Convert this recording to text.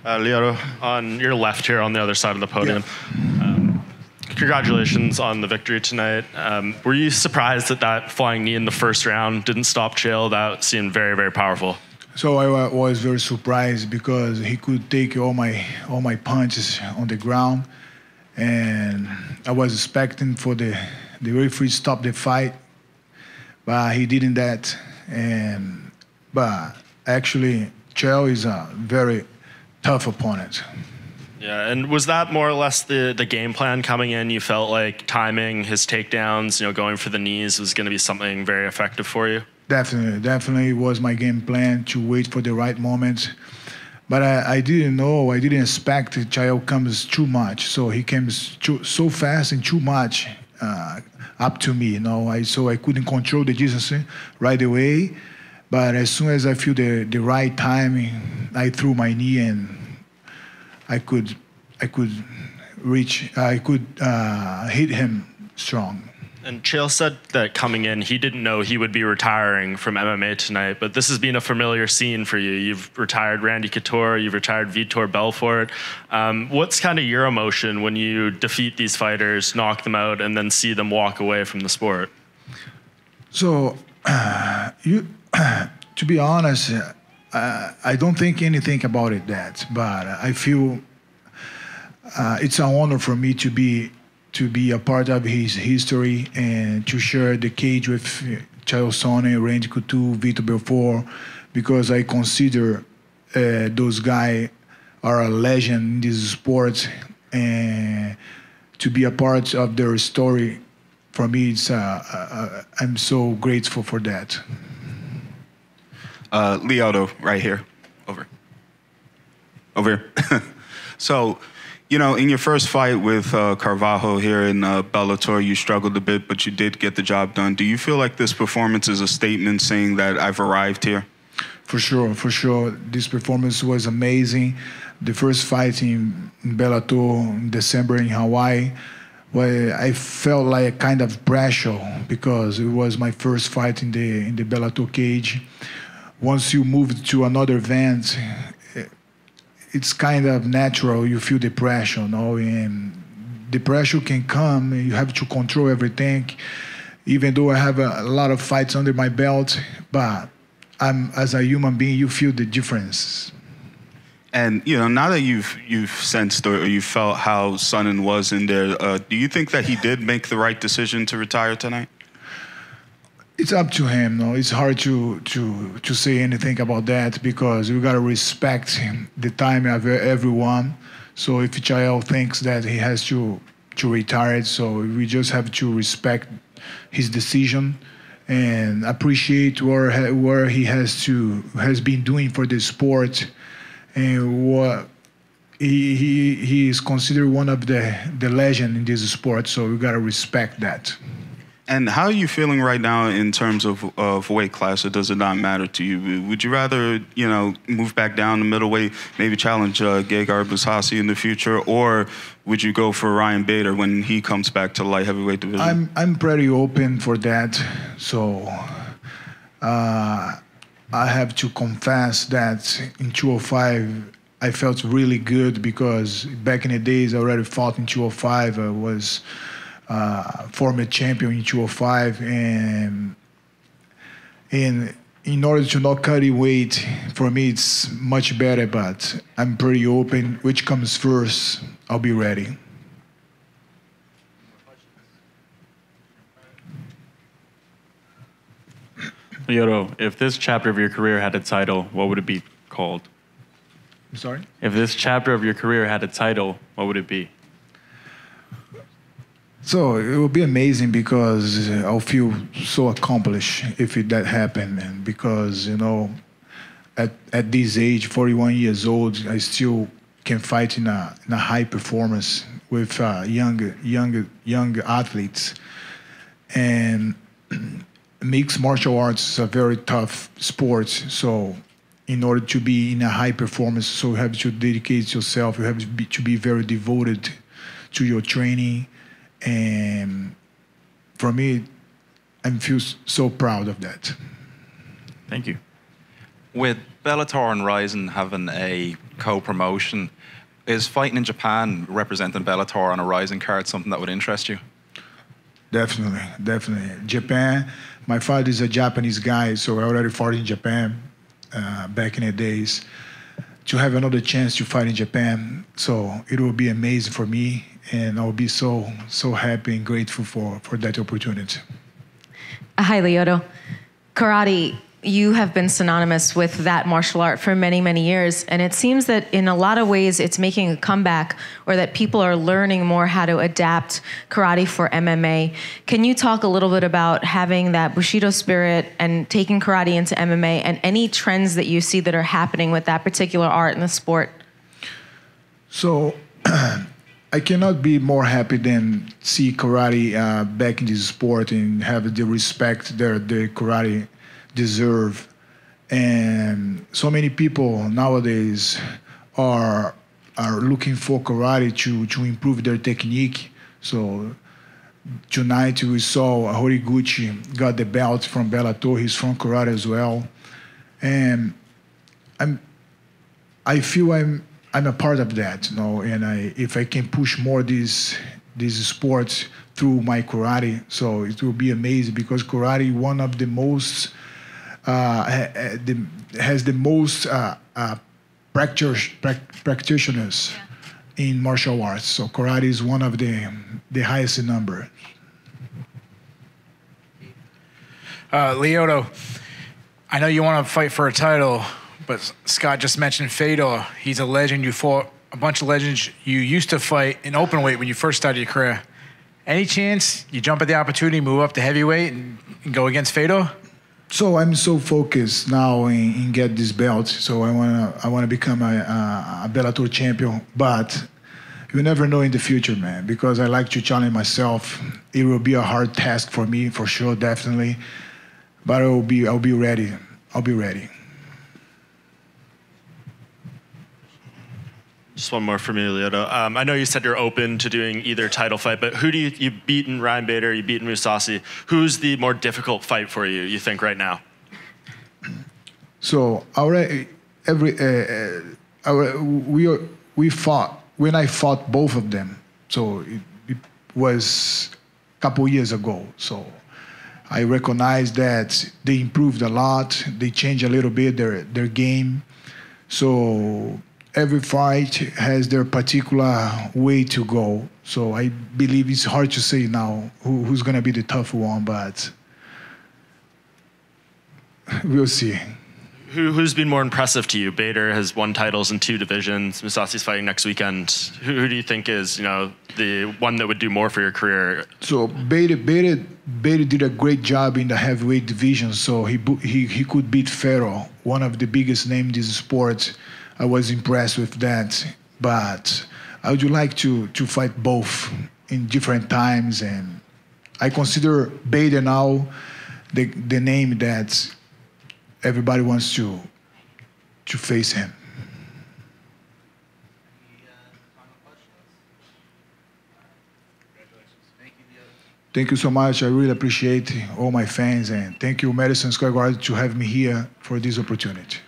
Lyoto, on your left here on the other side of the podium. Congratulations on the victory tonight. Were you surprised that that flying knee in the first round didn't stop Chael? That seemed very, very powerful. So I was very surprised because he could take all my punches on the ground, and I was expecting for the referee to stop the fight, but he didn't that. But actually, Chael is a very tough opponent. Yeah, and was that more or less the game plan coming in? You felt like timing his takedowns, going for the knees was going to be something very effective for you? Definitely was my game plan to wait for the right moment. But I didn't expect Chael comes too much. So he came so fast and too much up to me, So I couldn't control the distance right away. But as soon as I feel the right timing, I threw my knee and I could hit him strong. And Chael said that coming in, he didn't know he would be retiring from MMA tonight, but this has been a familiar scene for you. You've retired Randy Couture, you've retired Vitor Belfort. What's kind of your emotion when you defeat these fighters, knock them out, and then see them walk away from the sport? So, to be honest, I don't think anything about it but I feel it's an honor for me to be a part of his history and to share the cage with Chael Sonnen, Randy Couture, Vitor Belfort, because I consider those guys are a legend in this sport, and to be a part of their story, for me, it's I'm so grateful for that. Lyoto, right here. Over here. So, in your first fight with Carvalho here in Bellator, you struggled a bit, but you did get the job done. Do you feel like this performance is a statement saying that I've arrived here? For sure. This performance was amazing. The first fight in Bellator in December in Hawaii, where I felt like a kind of pressure because it was my first fight in the Bellator cage. Once you move to another event, it's kind of natural. You feel the pressure, and the pressure can come. You have to control everything. Even though I have a lot of fights under my belt, but as a human being, you feel the difference. And now that you've sensed or you felt how Sonnen was in there, do you think that he did make the right decision to retire tonight? It's up to him. It's hard to say anything about that because we gotta respect the time of everyone. So if Chael thinks that he has to retire, so we just have to respect his decision and appreciate where he has been doing for the sport, and what he is considered one of the legend in this sport. So we gotta respect that. And how are you feeling right now in terms of weight class, or does it not matter to you? Would you rather, move back down to middleweight, maybe challenge Gegard Mousasi in the future, or would you go for Ryan Bader when he comes back to the light heavyweight division? I'm pretty open for that. So I have to confess that in 205, I felt really good because back in the days I already fought in 205. I was former champion in 205, and in order to not cut weight, for me it's much better, but I'm pretty open. Which comes first, I'll be ready. Lyoto, if this chapter of your career had a title, what would it be called? I'm sorry? If this chapter of your career had a title, what would it be? So it would be amazing because I'll feel so accomplished if that happened. And because, at this age, 41 years old, I still can fight in a high performance with young athletes. And mixed martial arts is a very tough sport. So in order to be in a high performance, so you have to dedicate yourself. You have to be very devoted to your training. And for me, I feel so proud of that. Thank you. With Bellator and Ryzen having a co-promotion, is fighting in Japan representing Bellator on a Ryzen card something that would interest you? Definitely, definitely. Japan, my father is a Japanese guy, so I already fought in Japan back in the days. To have another chance to fight in Japan, so it will be amazing for me, and I'll be so happy and grateful for that opportunity. Hi, Lyoto. Karate, you have been synonymous with that martial art for many, many years, and it seems that in a lot of ways it's making a comeback, or that people are learning more how to adapt karate for MMA. Can you talk a little bit about having that Bushido spirit and taking karate into MMA, and any trends that you see that are happening with that particular art in the sport? So I cannot be more happy than see karate back in this sport and have the respect that the karate deserve. And so many people nowadays are looking for karate to improve their technique. So tonight we saw Horiguchi got the belt from Bellator. He's from karate as well, and I feel I'm a part of that, you know. And if I can push more these sports through my karate, so it will be amazing, because karate one of the most has the most practitioners in martial arts. So karate is one of the highest in number. Lyoto, I know you want to fight for a title, but Scott just mentioned Fedor. He's a legend. You fought a bunch of legends. You used to fight in open weight when you first started your career. Any chance you jump at the opportunity, move up to heavyweight, and go against Fedor? So I'm so focused now in get this belt. So I wanna become a Bellator champion. But you never know in the future, man, because I like to challenge myself. It will be a hard task for me, for sure, definitely. But I'll be ready. I'll be ready. Just one more from you, Lyoto. I know you said you're open to doing either title fight, but who do you've beaten Ryan Bader, you've beaten Mousasi. Who's the more difficult fight for you think, right now? So we fought, when I fought both of them, so it was a couple years ago. So I recognize that they improved a lot. They changed a little bit their game. So every fight has their particular way to go. So I believe it's hard to say now who's going to be the tough one, but we'll see. Who's been more impressive to you? Bader has won titles in 2 divisions. Mousasi's fighting next weekend. Who do you think is, the one that would do more for your career? So Bader did a great job in the heavyweight division. So he could beat Ferro, one of the biggest names in this sport. I was impressed with that. But I would like to fight both in different times. And I consider Bader now the name that everybody wants to face him. Thank you so much. I really appreciate all my fans, and thank you, Madison Square Garden, to have me here for this opportunity.